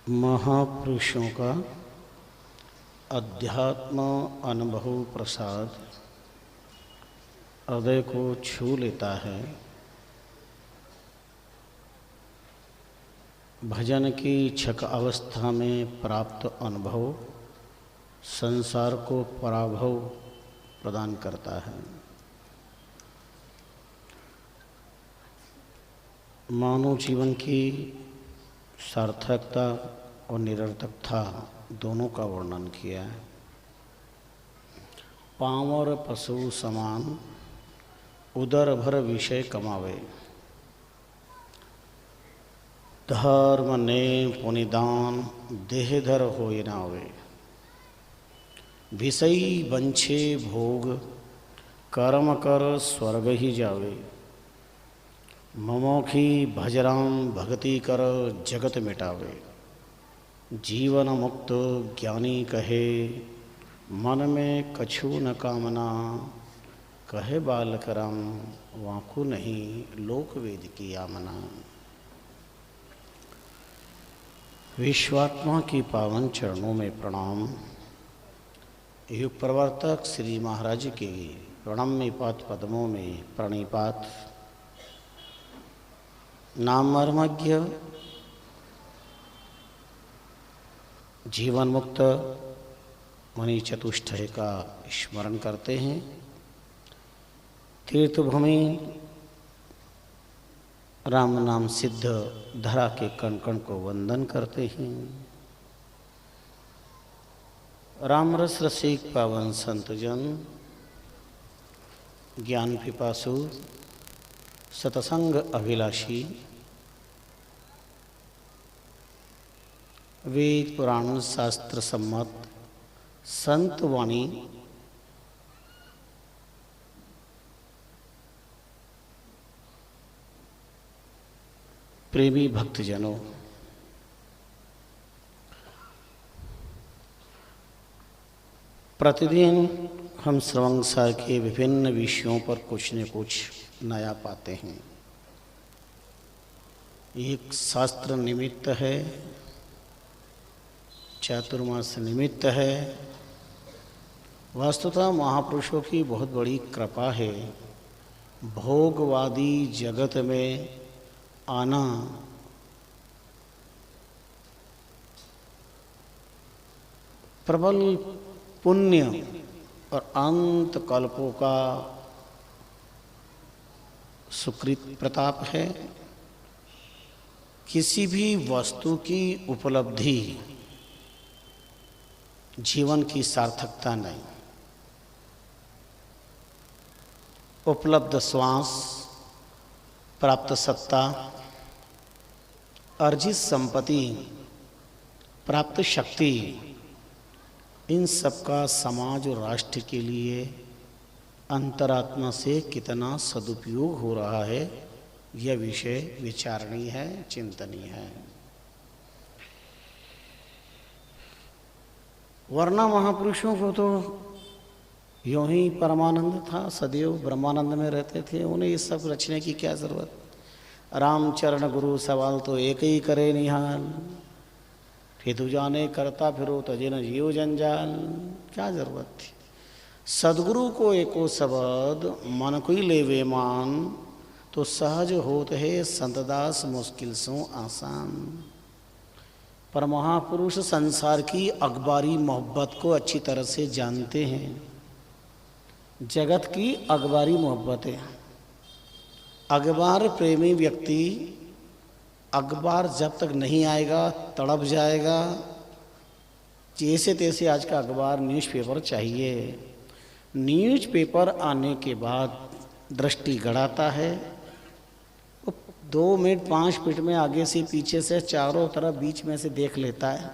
महापुरुषों का अध्यात्म अनुभव प्रसाद हृदय को छू लेता है। भजन की छक अवस्था में प्राप्त अनुभव संसार को पराभव प्रदान करता है। मानव जीवन की सार्थकता और निरर्थकता दोनों का वर्णन किया है। पांवर पशु समान उदर भर विषय कमावे, धर्म ने पुनिदान देहधर होय नावे। विषयी बंछे भोग कर्म कर स्वर्ग ही जावे। ममोखी भजराम भक्ति कर जगत मिटावे। जीवन मुक्त ज्ञानी कहे मन में कछु न कामना। कहे बालक राम वाकु नहीं लोक वेद की आमना। विश्वात्मा की पावन चरणों में प्रणाम। युग प्रवर्तक श्री महाराज के प्रणम्य पाद पद्मों में प्रणिपात। नाम मर्मज्ञ जीवन मुक्त मणि चतुष्टय का स्मरण करते हैं। तीर्थभूमि राम नाम सिद्ध धरा के कण कण को वंदन करते हैं। राम रस रसिक पावन संतजन ज्ञान पिपासु सतसंग अभिलाषी वेद पुराण शास्त्र सम्मत संत वाणी प्रेमी भक्तजनों, प्रतिदिन हम श्रवणसार के विभिन्न विषयों पर कुछ न कुछ नया पाते हैं। एक शास्त्र निमित्त है, चातुर्मास निमित्त है। वास्तुतः महापुरुषों की बहुत बड़ी कृपा है। भोगवादी जगत में आना प्रबल पुण्य और अंत कल्पों का सुकृत प्रताप है। किसी भी वस्तु की उपलब्धि जीवन की सार्थकता नहीं। उपलब्ध श्वास, प्राप्त सत्ता, अर्जित संपत्ति, प्राप्त शक्ति, इन सब का समाज और राष्ट्र के लिए अंतरात्मा से कितना सदुपयोग हो रहा है, यह विषय विचारणीय है, चिंतनीय है। वरना महापुरुषों को तो यूं ही परमानंद था, सदैव ब्रह्मानंद में रहते थे। उन्हें ये सब रचने की क्या जरूरत। रामचरण गुरु सवाल तो एक ही करे निहाल। फिर जाने करता फिरो तजिन जीव जंजाल। क्या जरूरत थी। सदगुरु को एको शब्द मन कोई लेवे मान। तो सहज होत है संतदास मुश्किल सो आसान। पर महापुरुष संसार की अखबारी मोहब्बत को अच्छी तरह से जानते हैं। जगत की अखबारी मोहब्बत है। अखबार प्रेमी व्यक्ति अखबार जब तक नहीं आएगा तड़प जाएगा। जैसे तैसे आज का अखबार न्यूज़पेपर चाहिए। न्यूज़पेपर आने के बाद दृष्टि गड़ाता है। 2 मिनट 5 मिनट में आगे से पीछे से चारों तरफ बीच में से देख लेता है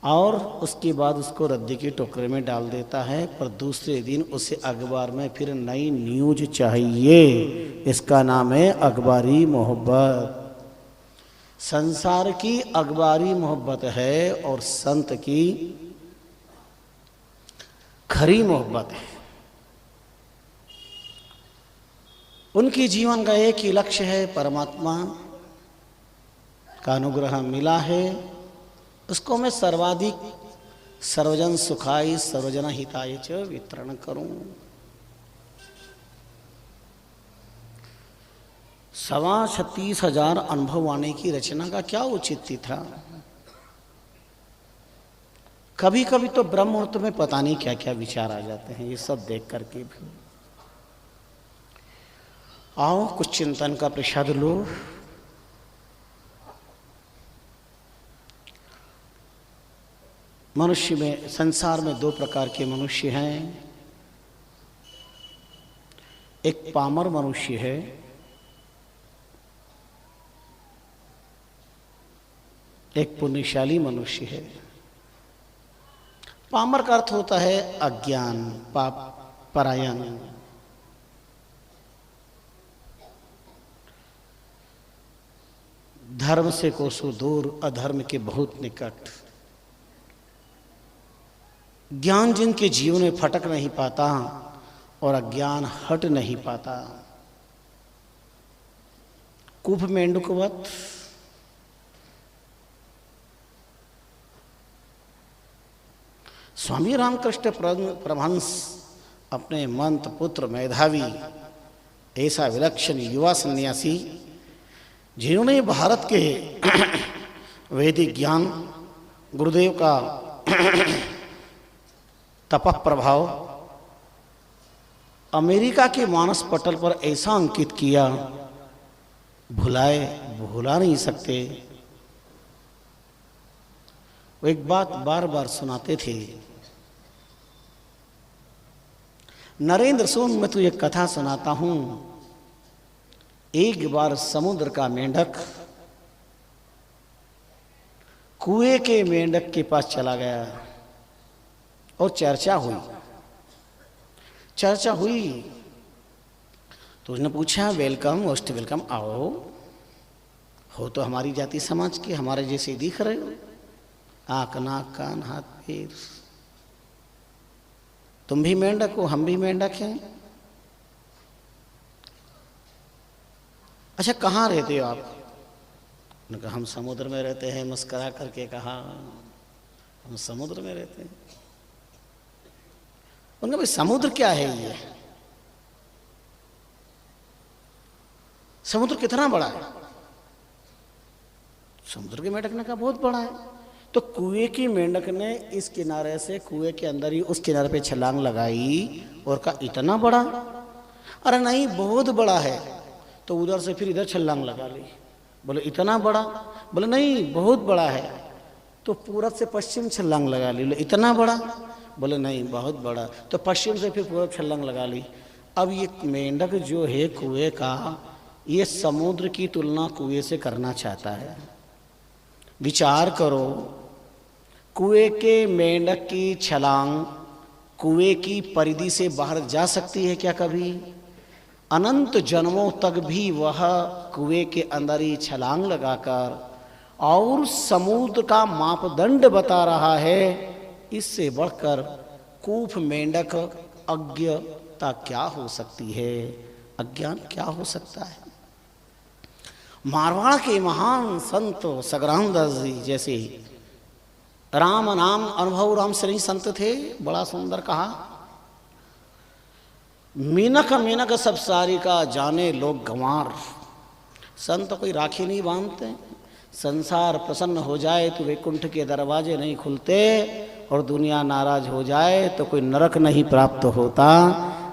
और उसके बाद उसको रद्दी के टोकरे में डाल देता है। पर दूसरे दिन उसे अखबार में फिर नई न्यूज चाहिए। इसका नाम है अखबारी मोहब्बत। संसार की अखबारी मोहब्बत है और संत की खरी मोहब्बत है। उनके जीवन का एक ही लक्ष्य है, परमात्मा का अनुग्रह मिला है, उसको मैं सर्वाधिक सर्वजन सुखाय सर्वजन हिताय च वितरण करूं। 36,000 अनुभव वाणी की रचना का क्या औचित्य था। कभी कभी तो ब्रह्म मुहूर्त में पता नहीं क्या क्या विचार आ जाते हैं, ये सब देख करके भी। आओ कुछ चिंतन का प्रसाद लो। मनुष्य में, संसार में 2 प्रकार के मनुष्य हैं। एक पामर मनुष्य है, एक पुण्यशाली मनुष्य है। पामर का अर्थ होता है अज्ञान, पाप परायण। धर्म से कोसों दूर, अधर्म के बहुत निकट। ज्ञान जिनके जीवन में फटक नहीं पाता और अज्ञान हट नहीं पाता। कूप मेंढकवत स्वामी रामकृष्ण परमहंस अपने मंत्र पुत्र मेधावी, ऐसा विलक्षण युवा सन्यासी जिन्होंने भारत के वैदिक ज्ञान, गुरुदेव का तपः प्रभाव अमेरिका के मानस पटल पर ऐसा अंकित किया, भुला नहीं सकते। वो एक बात बार बार सुनाते थे, नरेंद्र सुन मैं तुझे कथा सुनाता हूं। एक बार समुद्र का मेंढक कुएं के मेंढक के पास चला गया और चर्चा हुई तो उसने पूछा, वेलकम, मोस्ट वेलकम, आओ, हो तो हमारी जाति समाज के, हमारे जैसे दिख रहे हो, आंख नाक कान हाथ पैर, तुम भी मेंढक हो, हम भी मेंढक हैं। अच्छा कहाँ रहते हो आप? उन्होंने कहा हम समुद्र में रहते हैं। मुस्करा करके कहा, हम समुद्र में रहते हैं। उन्होंने भाई समुद्र क्या है ये? समुद्र कितना बड़ा है? समुद्र के मेंढक ने कहा बहुत बड़ा है। तो कुएं की मेंढक ने इस किनारे से कुएं के अंदर ही उस किनारे पे छलांग लगाई और कहा इतना बड़ा? अरे नहीं बहुत बड़ा है। तो उधर से फिर इधर छलांग लगा ली। बोले इतना बड़ा? बोले नहीं बहुत बड़ा है। तो पूरब से पश्चिम छलांग लगा ली। बोले इतना बड़ा? बोले नहीं बहुत बड़ा। तो पश्चिम से फिर पूरब छलांग लगा ली। अब ये मेंढक जो है कुएं का, ये समुद्र की तुलना कुएं से करना चाहता है। विचार करो, कुएं के मेंढक की छलांग कुएं की परिधि से बाहर जा सकती है क्या कभी? अनंत जन्मों तक भी वह कुएं के अंदर ही छलांग लगाकर और समुद्र का मापदंड बता रहा है। इससे बढ़कर कूप मेंढक अज्ञता क्या हो सकती है? अज्ञान क्या हो सकता है? मारवाड़ के महान संत सग्राम दास जी जैसे राम नाम अनुभव राम श्री संत थे। बड़ा सुंदर कहा, मीनक मीनक सब सारी का जाने लोग गंवार। संत कोई राखी नहीं बांधते। संसार प्रसन्न हो जाए तो वैकुंठ के दरवाजे नहीं खुलते, और दुनिया नाराज हो जाए तो कोई नरक नहीं प्राप्त होता।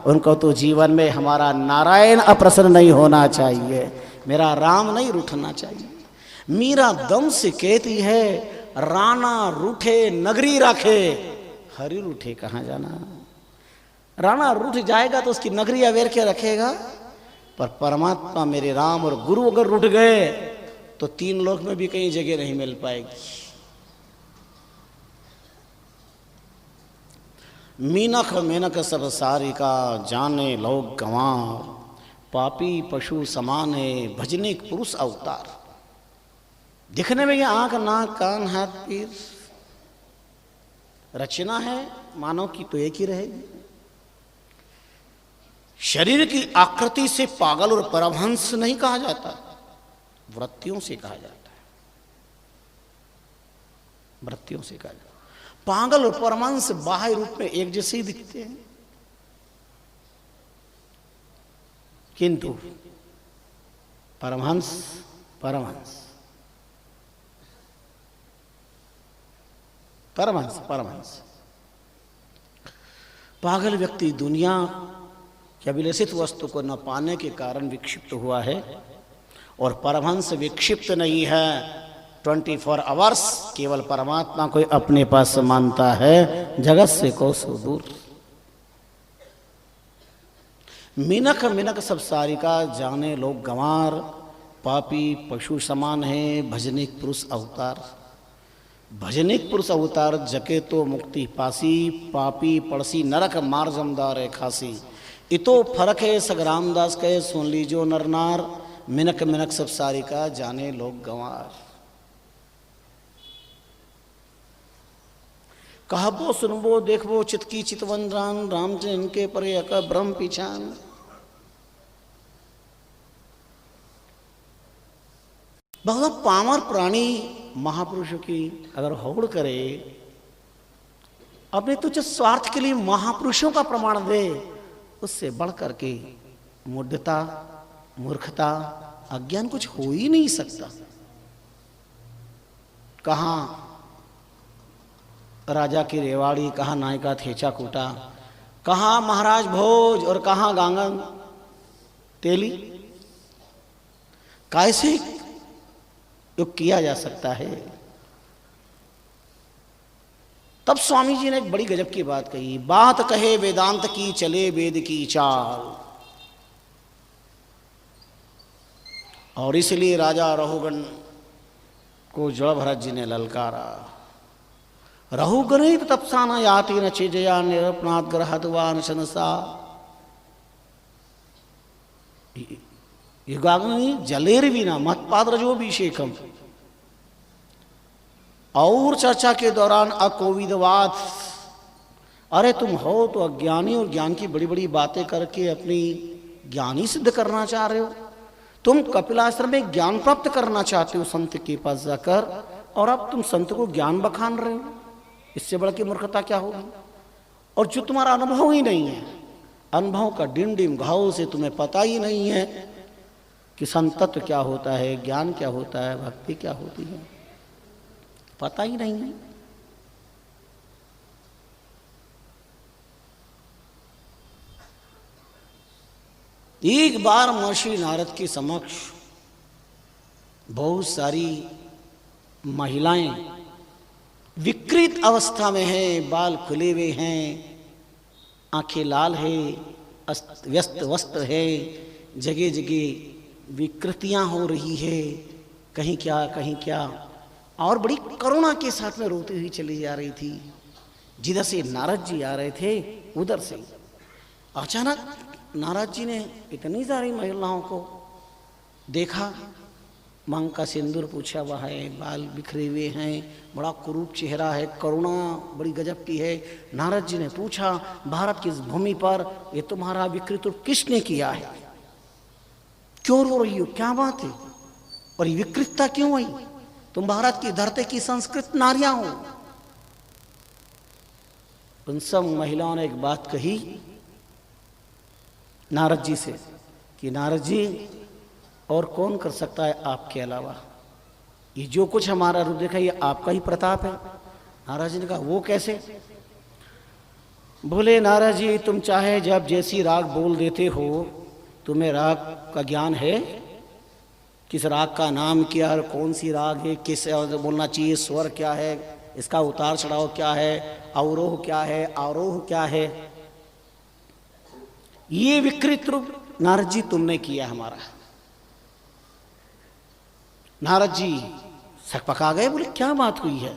उनको तो जीवन में हमारा नारायण अप्रसन्न नहीं होना चाहिए, मेरा राम नहीं रूठना चाहिए। मीरा दम से कहती है, राणा रूठे नगरी राखे, हरि रूठे कहाँ जाना। राणा रूठ जाएगा तो उसकी नगरी अवेर के रखेगा, पर परमात्मा मेरे राम और गुरु अगर रूठ गए तो 3 लोक में भी कहीं जगह नहीं मिल पाएगी। मीनक मेनक सब सारी का जाने लोग गंवार, पापी पशु समान है भजने पुरुष अवतार। दिखने में ये आंख नाक कान हाथ पैर रचना है मानव की तो एक ही रहेगी। शरीर की आकृति से पागल और परमहंस नहीं कहा जाता, वृत्तियों से कहा जाता है। वृत्तियों से कहा जाता। पागल और परमांस बाह्य रूप में एक जैसे ही दिखते हैं, किंतु परमहंस परमहंस परमहंस परमहंस पागल व्यक्ति दुनिया की अभिलषित वस्तु को न पाने के कारण विक्षिप्त हुआ है, और परमहंस विक्षिप्त नहीं है, 24 आवर्स केवल परमात्मा को अपने पास मानता है, जगत से कोसों दूर। मिनक मिनक सब सारिका जाने लोग गंवार, पापी पशु समान है भजनिक पुरुष अवतार। भजनिक पुरुष अवतार जके तो मुक्ति पासी, पापी पड़सी नरक मार जमदार है खासी। इतो फर्क है सगरामदास कहे सुन लीजो नरनार, मिनक मिनक सब सारिका जाने लोग गंवार। कहबो सुनबो देखबो चितकी चितवन राम, रामचंद्र के पर एक ब्रह्म पिछान। बहुत पामर प्राणी महापुरुषों की अगर होड़ करे, अपने तुझ स्वार्थ के लिए महापुरुषों का प्रमाण दे, उससे बढ़ करके मूढ़ता, मूर्खता, अज्ञान कुछ हो ही नहीं सकता। कहाँ राजा की रेवाड़ी, कहाँ नायिका थेचा कूटा, कहाँ महाराज भोज और कहाँ गांगन तेली, कैसे युग किया जा सकता है। तब स्वामी जी ने एक बड़ी गजब की बात कही, बात कहे वेदांत की चले वेद की चाल। और इसलिए राजा रहुगण को जड़ भरत जी ने ललकारा। रहुगण तपसा न याति न चेजया निरपनाथ ग्रहदवान शनसा। युगाग्नि जलेर बिना महत्पाद रजोभिषेकम। और चर्चा के दौरान अकोविदवाद, अरे तुम हो तो अज्ञानी और ज्ञान की बड़ी बड़ी बातें करके अपनी ज्ञानी सिद्ध करना चाह रहे हो। तुम कपिलाश्रम में ज्ञान प्राप्त करना चाहते हो संत के पास जाकर, और अब तुम संत को ज्ञान बखान रहे हो। इससे बड़ा की मूर्खता क्या होगी। और जो तुम्हारा अनुभव ही नहीं है, अनुभव का डिम डिम घाव से तुम्हें पता ही नहीं है कि संतत्व क्या होता है, ज्ञान क्या होता है, भक्ति क्या होती है, पता ही नहीं है। एक बार महर्षि नारद के समक्ष बहुत सारी महिलाएं विकृत अवस्था में हैं, बाल खुले हुए हैं, आंखें लाल है, व्यस्त वस्त्र है, जगह जगह विकृतियां हो रही है, कहीं क्या कहीं क्या, और बड़ी करुणा के साथ में रोती हुई चली जा रही थी। जिधर से नारद जी आ रहे थे उधर से अचानक नारद जी ने इतनी सारी महिलाओं को देखा, मांग का सिंदूर पूछा हुआ है, बाल बिखरे हुए हैं, बड़ा कुरूप चेहरा है, करुणा बड़ी गजब की है। नारद जी ने पूछा, भारत की इस भूमि पर ये तुम्हारा विकृत रूप किसने किया है, क्यों रो रही हो, क्या बात है, और ये विकृतता क्यों आई, तुम भारत की धरती की संस्कृत नारियां हो। उन सब महिलाओं ने एक बात कही नारद जी से कि नारद जी, और कौन कर सकता है आपके अलावा, ये जो कुछ हमारा रूप देखा ये आपका ही प्रताप है। नारद जी ने कहा वो कैसे। बोले नारद जी, तुम चाहे जब जैसी राग बोल देते हो, तुम्हें राग का ज्ञान है, किस राग का नाम क्या है, कौन सी राग है, किस बोलना चाहिए, स्वर क्या है, इसका उतार चढ़ाव क्या है, अवरोह क्या है, आरोह क्या है। ये विकृत रूप नारद जी तुमने किया हमारा। नारद जी सकपका गए, बोले क्या बात हुई है।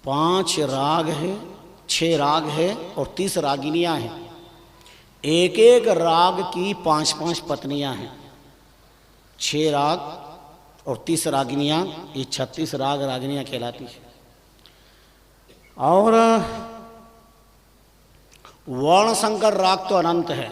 5 राग है, 6 राग है और 30 रागिनियां हैं। एक एक राग की 5-5 पत्नियां हैं। 6 राग और 30 रागिनियां, ये 36 राग रागिनियां कहलाती है। और वर्ण संकर राग तो अनंत है।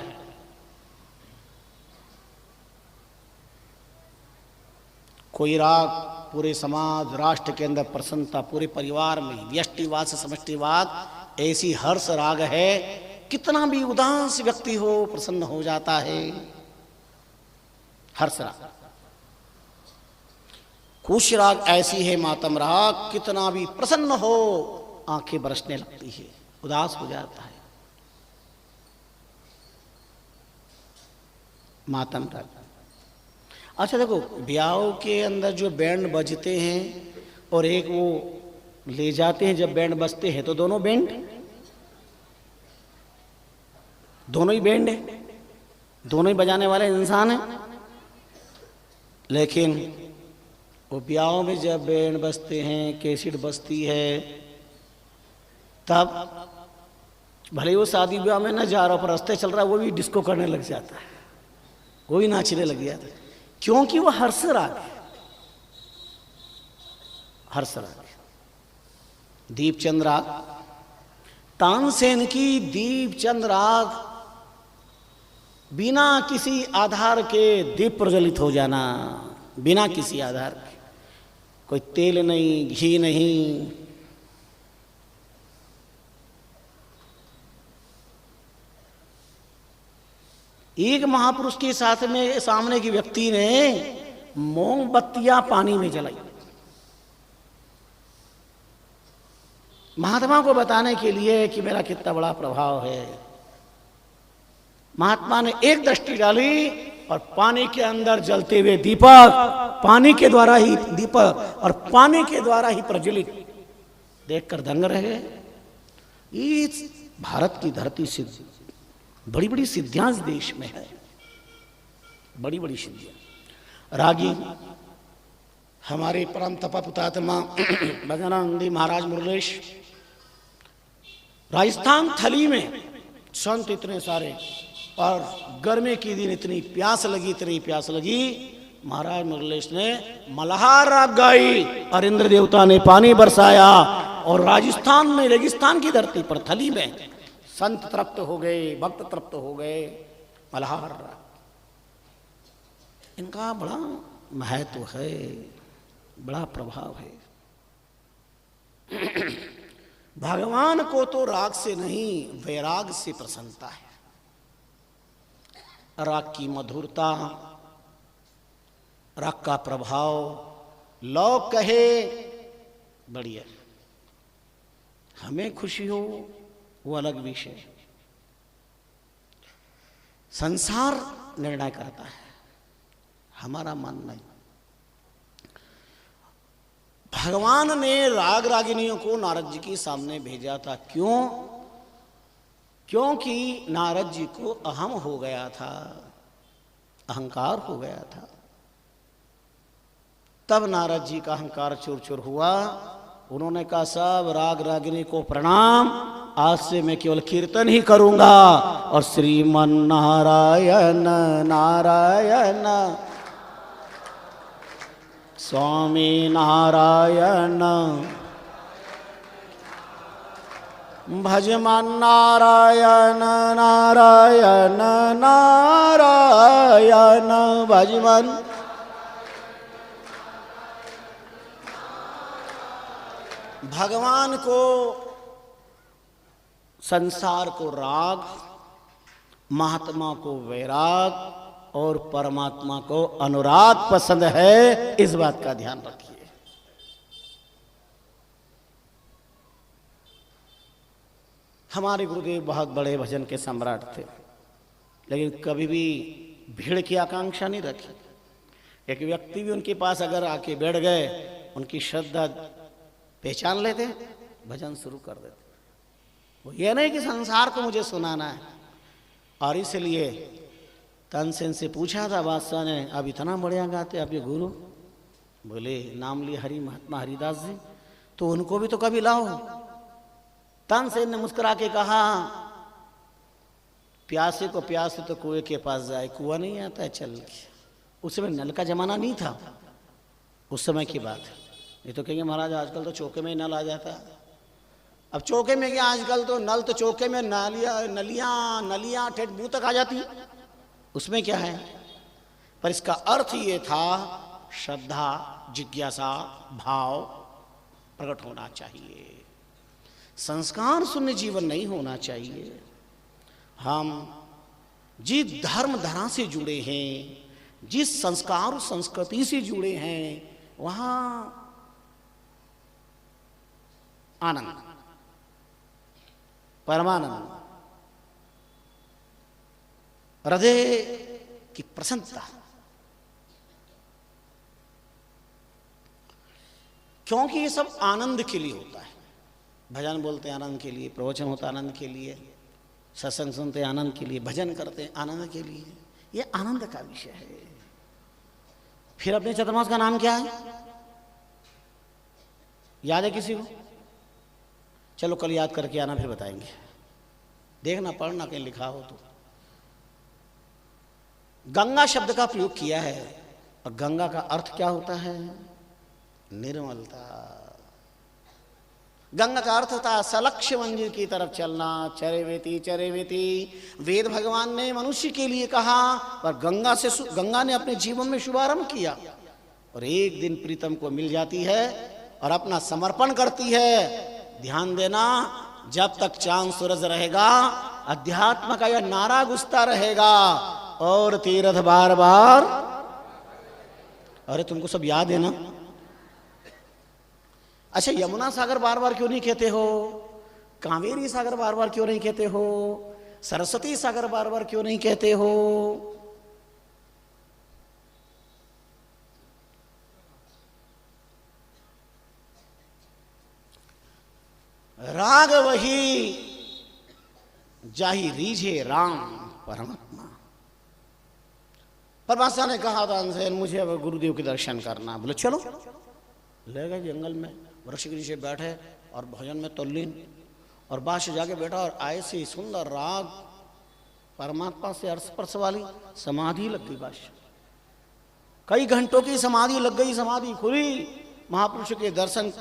कोई राग पूरे समाज राष्ट्र के अंदर प्रसन्नता, पूरे परिवार में व्यष्टिवाद से समष्टिवाद, ऐसी हर्ष राग है, कितना भी उदास व्यक्ति हो प्रसन्न हो जाता है। हर्ष राग, खुश राग ऐसी है मातम राग, कितना भी प्रसन्न हो आंखें बरसने लगती है, उदास हो जाता है। मातम राग। अच्छा देखो, ब्याह के अंदर जो बैंड बजते हैं और एक वो ले जाते हैं, जब बैंड बजते हैं तो दोनों बैंड, दोनों ही बैंड है, दोनों ही बजाने वाले इंसान हैं। लेकिन वो ब्याहों में जब बैंड बजते हैं, कैसेट बजती है, तब भले वो शादी ब्याह में न जा रहा पर रास्ते चल रहा है, वो भी डिस्को करने लग जाता है, वो भी नाचने लग जाता है, क्योंकि वो हर्ष राग है, हर्ष राग है। दीपचंद राग, तानसेन की दीपचंद राग, बिना किसी आधार के दीप प्रज्वलित हो जाना, बिना किसी आधार के, कोई तेल नहीं, घी नहीं, एक महापुरुष के साथ में सामने की व्यक्ति ने मोमबत्तियां पानी में जलाई, महात्मा को बताने के लिए कि मेरा कितना बड़ा प्रभाव है। महात्मा ने एक दृष्टि डाली और पानी के अंदर जलते हुए दीपक, पानी के द्वारा ही दीपक और पानी के द्वारा ही प्रज्वलित देखकर दंग रह गए। इस भारत की धरती से बड़ी बड़ी सिद्धियां इस देश में है, बड़ी बड़ी सिद्धियां। रागी हमारे परम तपा पुतात्मा भजनानंदी महाराज मुरलेश, राजस्थान थली में संत इतने सारे, और गर्मी के दिन इतनी प्यास लगी, इतनी प्यास लगी, महाराज मुरलेश ने मल्हार राग गाई और इंद्र देवता ने पानी बरसाया, और राजस्थान में रेगिस्तान की धरती पर थली में संत तृप्त हो गए, भक्त तृप्त हो गए। मल्हार राग, इनका बड़ा महत्व है, बड़ा प्रभाव है। भगवान को तो राग से नहीं, वैराग से प्रसन्नता है। राग की मधुरता, राग का प्रभाव, लोग कहे बढ़िया, हमें खुशी हो वो अलग विषय, संसार निर्णय करता है, हमारा मन नहीं। भगवान ने राग रागिनियों को नारद जी के सामने भेजा था, क्यों? क्योंकि नारद जी को अहम हो गया था, अहंकार हो गया था। तब नारद जी का अहंकार चूर चूर हुआ। उन्होंने कहा सब राग रागिनी को प्रणाम, आज से मैं केवल कीर्तन ही करूंगा, और श्रीमन नारायण नारायण स्वामी नारायण भजमान नारायण नारायण नारायण भजमान। भगवान को, संसार को राग, महात्मा को वैराग और परमात्मा को अनुराग पसंद है, इस बात का ध्यान रखिए। हमारे गुरुदेव बहुत बड़े भजन के सम्राट थे, लेकिन कभी भी भीड़ की आकांक्षा नहीं रखी। एक व्यक्ति भी उनके पास अगर आके बैठ गए, उनकी श्रद्धा पहचान लेते, भजन शुरू कर देते। वो ये नहीं कि संसार को मुझे सुनाना है। और इसलिए तानसेन से पूछा था बादशाह ने, अब इतना बढ़िया गाते आपके गुरु? बोले नाम लिए हरि महात्मा हरिदास जी, तो उनको भी तो कभी लाओ। तानसेन ने मुस्कुरा के कहा, प्यासे को प्यास तो कुएं के पास जाए, कुआं नहीं आता है चल के। उस समय नल का जमाना नहीं था, उस समय की बात है। ये तो कहेंगे महाराज आजकल तो चौके में ही नल आ जाता है। अब चौके में क्या, आजकल तो नल तो चौके में नलियां ठेठ मुंह तक आ जाती है, उसमें क्या है। पर इसका अर्थ ये था श्रद्धा, जिज्ञासा, भाव प्रकट होना चाहिए। संस्कार शून्य जीवन नहीं होना चाहिए। हम जिस धर्म धारा से जुड़े हैं, जिस संस्कार और संस्कृति से जुड़े हैं, वहां आनंद, परमानंद, हृदय की प्रसन्नता, क्योंकि ये सब आनंद के लिए होता है। भजन बोलते हैं आनंद के लिए, प्रवचन होता है आनंद के लिए, सत्संग सुनते हैं आनंद के लिए, भजन करते हैं आनंद के लिए। ये आनंद का विषय है। फिर अपने चतुर्मास का नाम क्या है? याद है किसी को? चलो कल याद करके आना, फिर बताएंगे। देखना, पढ़ना कहीं लिखा हो तो। गंगा शब्द का प्रयोग किया है, और गंगा का अर्थ क्या होता है? निर्मलता। गंगा का अर्थ था सलक्ष्य मंदिर की तरफ चलना। चरेवेति चरेवेति वेद भगवान ने मनुष्य के लिए कहा, पर गंगा ने अपने जीवन में शुभारंभ किया, और एक दिन प्रीतम को मिल जाती है और अपना समर्पण करती है। ध्यान देना, जब तक चांद सूरज रहेगा, अध्यात्म का यह नारा गूंजता रहेगा, और तीर्थ बार बार। अरे तुमको सब याद है ना? अच्छा, यमुना सागर बार बार क्यों नहीं कहते हो? कावेरी सागर बार बार क्यों नहीं कहते हो? सरस्वती सागर बार बार क्यों नहीं कहते हो? राग वही जाहि रीझे राम परमात्मा। परमात्मा ने कहा था अनसेन, मुझे अब गुरुदेव के दर्शन करना। बोले चलो। ले गए जंगल में, वृक्ष के नीचे बैठे और भजन में तल्लीन, और बादशाह जाके बैठा, और ऐसी सुंदर राग परमात्मा से स्पर्श वाली समाधि लग गई। बादशाह कई घंटों की समाधि लग गई, समाधि खुली, महापुरुष के दर्शन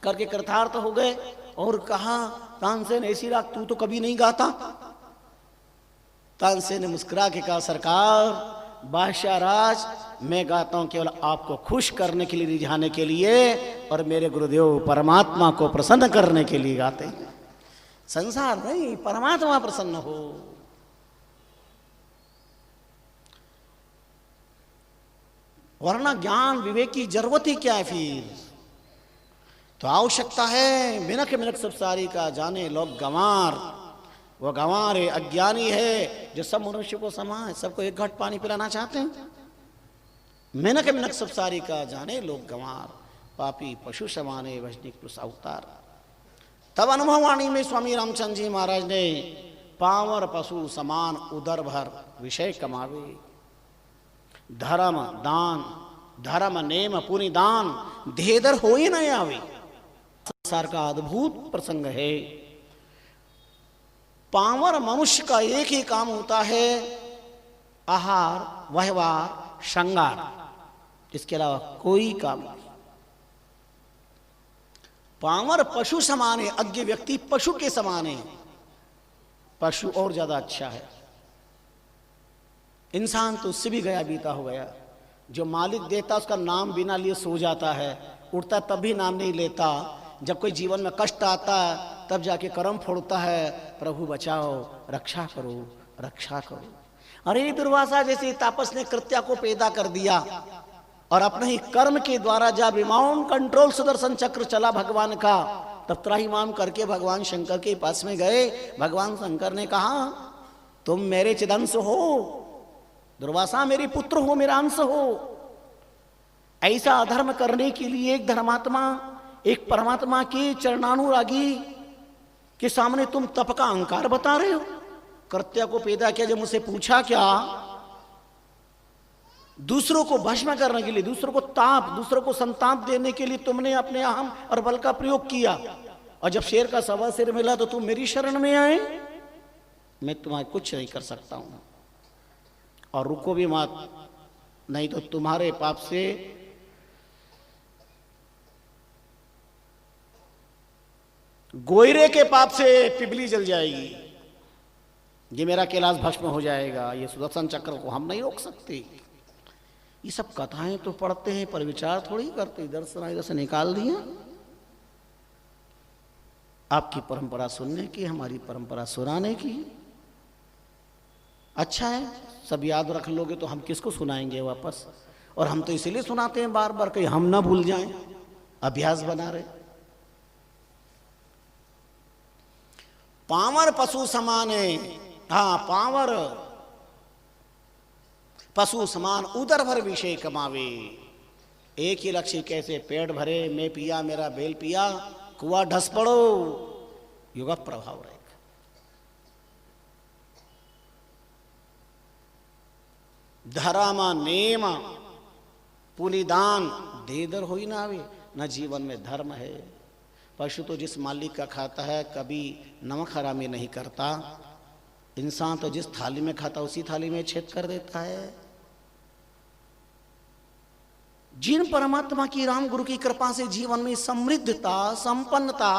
करके कृतार्थ हो गए। और कहा, तानसेन ऐसी राग तू तो कभी नहीं गाता। तानसेन ने मुस्कुरा के कहा, सरकार बादशाह राज, मैं गाता हूं केवल आपको खुश करने के लिए, रिझाने के लिए, और मेरे गुरुदेव परमात्मा को प्रसन्न करने के लिए गाते हैं। संसार नहीं, परमात्मा प्रसन्न हो। वरना ज्ञान विवेक की जरूरत ही क्या है? फिर तो आवश्यकता है मिनक मिनक सब सारी का जाने लोग गंवार। वो गंवार है, अज्ञानी है, जो सब मनुष्य को समा है, सबको एक घट पानी पिलाना चाहते हैं। मिनक मिनक सब सारी का जाने लोग गंवार, पापी पशु समाने वजनिक पुरुष अवतार। तब अनुभव वाणी में स्वामी रामचंद्र जी महाराज ने पावर पशु समान उदर भर विषय कमावे। धर्म दान, धर्म नेम पुनि दान, धेदर हो ही नहीं आवे। संसार का अद्भुत प्रसंग है। पामर मनुष्य का एक ही काम होता है, आहार, व्यवहार, श्रृंगार, इसके अलावा कोई काम नहीं। पामर पशु समान है, अज्ञ व्यक्ति पशु के समान है। पशु और ज्यादा अच्छा है, इंसान तो उससे भी गया बीता हो गया। जो मालिक देता उसका नाम बिना लिए सो जाता है, उठता तब भी नाम नहीं लेता। जब कोई जीवन में कष्ट आता है तब जाके कर्म फोड़ता है, प्रभु बचाओ, रक्षा करो, रक्षा करो। अरे दुर्वासा जैसे तापस ने कृत्या को पैदा कर दिया, और अपने ही कर्म के द्वारा जब रिमाउंट कंट्रोल सुदर्शन चक्र चला भगवान का, तब त्राहिमाम करके भगवान शंकर के पास में गए। भगवान शंकर ने कहा, तुम मेरे चिदंश हो, दुर्वासा मेरे पुत्र हो, मेरा अंश हो। ऐसा अधर्म करने के लिए एक धर्मात्मा, एक परमात्मा के चरणानुरागी के सामने तुम तप का अहंकार बता रहे हो। कृत्या को पैदा किया, जब मुझसे पूछा क्या, दूसरों को भस्म करने के लिए, दूसरों को ताप, दूसरों को संताप देने के लिए तुमने अपने अहम और बल का प्रयोग किया, और जब शेर का सवा सिर मिला तो तुम मेरी शरण में आए। मैं तुम्हारे कुछ नहीं कर सकता हूं, और रुको भी मत, नहीं तो तुम्हारे पाप से गोयरे के पाप से पिपली जल जाएगी, ये मेरा कैलाश भस्म हो जाएगा। ये सुदर्शन चक्र को हम नहीं रोक सकते। ये सब कथाएं तो पढ़ते हैं पर विचार थोड़ी करते, इधर से निकाल दिया। आपकी परंपरा सुनने की, हमारी परंपरा सुनाने की। अच्छा है, सब याद रख लोगे तो हम किसको सुनाएंगे वापस। और हम तो इसीलिए सुनाते हैं बार बार, कहीं हम ना भूल जाएं, अभ्यास बना रहे। पांवर पशु समान है, हाँ पांवर पशु समान उदर भर विषय कमावे। एक ही लक्ष्य कैसे पेट भरे, मैं पिया मेरा बेल पिया, कुआ ढस पड़ो, युग प्रभाव रहेगा। धर्म नेम पुलिदान देदर हो ही ना आवे, न जीवन में धर्म है। पशु तो जिस मालिक का खाता है कभी नमक हरामी नहीं करता, इंसान तो जिस थाली में खाता उसी थाली में छेद कर देता है। जिन परमात्मा की राम गुरु की कृपा से जीवन में समृद्धता, संपन्नता,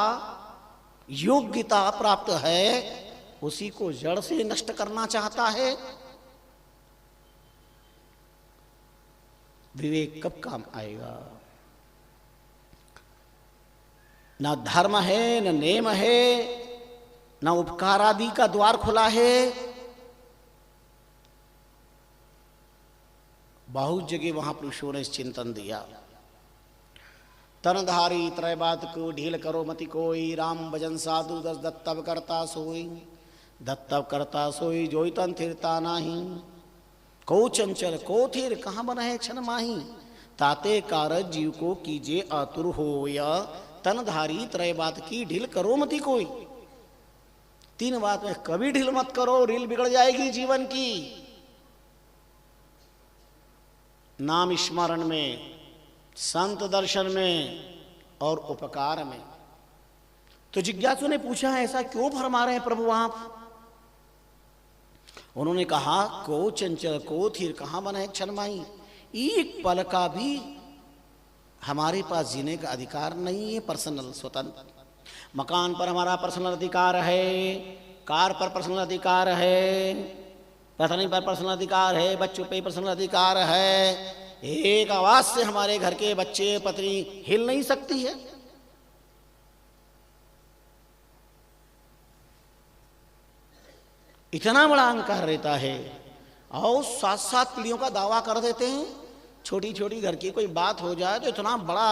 योग्यता प्राप्त है, उसी को जड़ से नष्ट करना चाहता है। विवेक कब काम आएगा? ना धर्म है, न नेम है, न उपकार आदि का द्वार खुला है। बहुत जगह वहां पुरुषों ने चिंतन दिया। तनधारी त्रैबात को ढील करो मति कोई, राम भजन साधु दस दत्तव करता सोई, दत्तव करता सोई जोई तन थिरता नाही, को चंचल को थिर कहाँ बना है क्षण माही, ताते कारज जीव को कीजे आतुर होया, तनधारी त्रैबात की ढील करो मति कोई। तीन बात में कभी ढील मत करो, रील बिगड़ जाएगी जीवन की। नाम स्मरण में, संत दर्शन में और उपकार में। तो जिज्ञासु ने पूछा ऐसा क्यों फरमा रहे हैं प्रभु आप? उन्होंने कहा को चंचल को थिर कहाँ बना है क्षण माही, एक पल का भी हमारे पास जीने का अधिकार नहीं है। पर्सनल स्वतंत्र, मकान पर हमारा पर्सनल अधिकार है, कार पर पर्सनल अधिकार है, पत्नी पर पर्सनल अधिकार है, बच्चों पे पर्सनल अधिकार है। एक आवाज से हमारे घर के बच्चे पत्नी हिल नहीं सकती है। इतना बड़ा अहंकार रहता है और सात सात पीढ़ियों का दावा कर देते हैं। छोटी छोटी घर की कोई बात हो जाए तो इतना बड़ा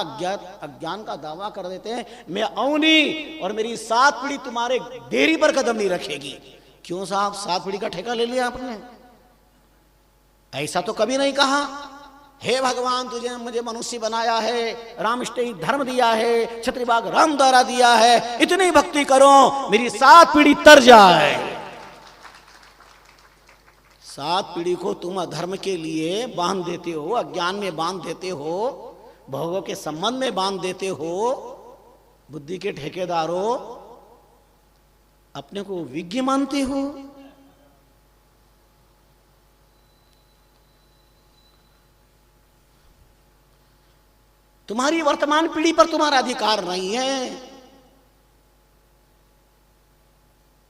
अज्ञान का दावा कर देते हैं, मैं आऊं नहीं और मेरी 7 पीढ़ी तुम्हारे डेरी पर कदम नहीं रखेगी। क्यों साहब, 7 पीढ़ी का ठेका ले लिया आपने? ऐसा तो कभी नहीं कहा। हे भगवान, तुझे मुझे मनुष्य बनाया है, रामष्टई धर्म दिया है, क्षत्रिबाग राम द्वारा दिया है, इतनी भक्ति करो मेरी 7 पीढ़ी तर जाए। 7 पीढ़ी को तुम अधर्म के लिए बांध देते हो, अज्ञान में बांध देते हो, भोगों के संबंध में बांध देते हो। बुद्धि के ठेकेदारों, अपने को विज्ञ मानते हो। तुम्हारी वर्तमान पीढ़ी पर तुम्हारा अधिकार नहीं है।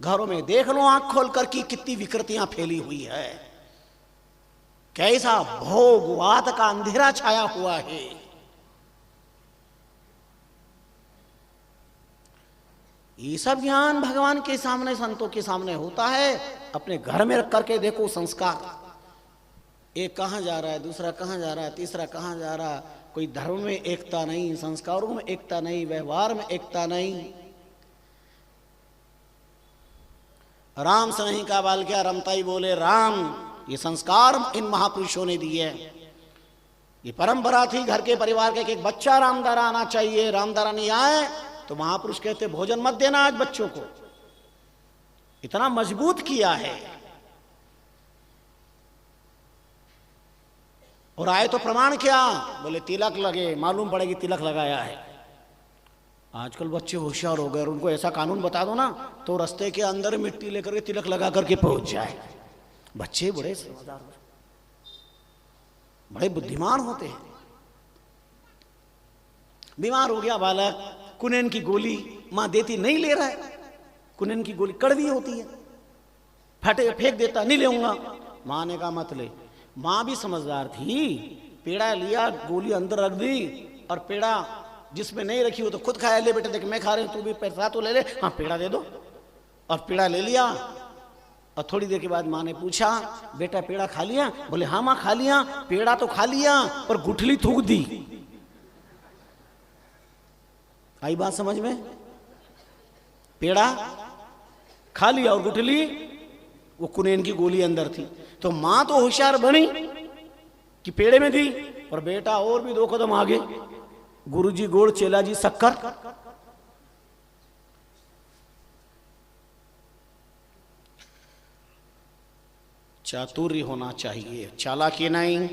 घरों में देख लो आंख खोलकर कि कितनी विकृतियां फैली हुई है, कैसा भोगवाद का अंधेरा छाया हुआ है। ये सब ज्ञान भगवान के सामने, संतों के सामने होता है। अपने घर में रख करके देखो संस्कार, एक कहां जा रहा है, दूसरा कहां जा रहा है, तीसरा कहां जा रहा है। कोई धर्म में एकता नहीं, संस्कारों में एकता नहीं, व्यवहार में एकता नहीं। राम से नहीं का बाल क्या, रमताई बोले राम। ये संस्कार इन महापुरुषों ने दिए। ये परंपरा थी घर के परिवार के एक बच्चा रामदारा आना चाहिए, रामदारा नहीं आए तो महापुरुष कहते भोजन मत देना आज बच्चों को। इतना मजबूत किया है। और आए तो प्रमाण क्या, बोले तिलक लगे, मालूम पड़ेगी तिलक लगाया है। आजकल बच्चे होशियार हो गए और उनको ऐसा कानून बता दो ना तो रास्ते के अंदर मिट्टी लेकर के तिलक लगा करके पहुंच जाए। बच्चे बड़े समझदार, बड़े बुद्धिमान होते हैं। बीमार हो गया बालक, कुनेन की गोली मां देती, नहीं ले रहा है। कुनेन की गोली कड़वी होती है, फटे फेंक देता, नहीं लेऊंगा। मां ने कहा मत ले। मां भी समझदार थी, पेड़ा लिया, गोली अंदर रख दी, और पेड़ा जिसमें नहीं रखी हो तो खुद खाया। ले बेटा देख मैं खा रही हूं, तू भी पैसा तो ले ले। हाँ पेड़ा दे दो। और पेड़ा ले लिया। और थोड़ी देर के बाद माँ ने पूछा, बेटा पेड़ा खा लिया? बोले हाँ माँ खा लिया। पेड़ा तो खा लिया पर गुठली थूक दी। आई बात समझ में? पेड़ा खा लिया और गुठली, वो कुनेन की गोली अंदर थी। तो मां तो होशियार बनी कि पेड़े में थी, पर बेटा और भी 2 कदम आगे। गुरुजी गोड़, चेला जी शक्कर। चातुर्य होना चाहिए, चालाकी नहीं,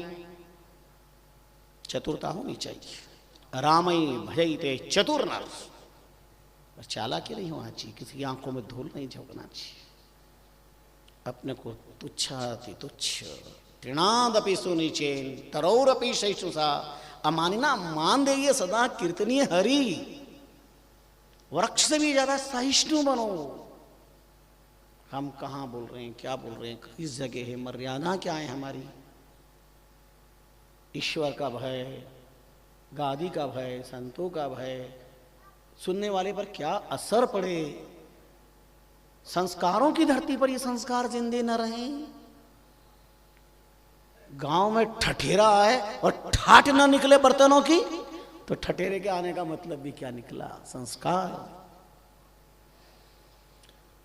चतुरता होनी चाहिए। रामई भजते चतुर नर, चालाकी नहीं होना चाहिए, किसी की आंखों में धूल नहीं झोंकना चाहिए। अपने को तुच्छाति तुच्छ तृणादपि सुनिचेन तरौरपि सहिष्णुसा अमानिना मान देइए सदा कीर्तनीय हरि। वृक्ष से भी ज्यादा सहिष्णु बनो। हम कहाँ बोल रहे हैं, क्या बोल रहे हैं, किस जगह है, मर्यादा क्या है हमारी? ईश्वर का भय, गादी का भय, संतों का भय, सुनने वाले पर क्या असर पड़े। संस्कारों की धरती पर ये संस्कार जिंदे न रहे। गांव में ठठेरा आए और ठाठ न निकले बर्तनों की, तो ठठेरे के आने का मतलब भी क्या निकला? संस्कार।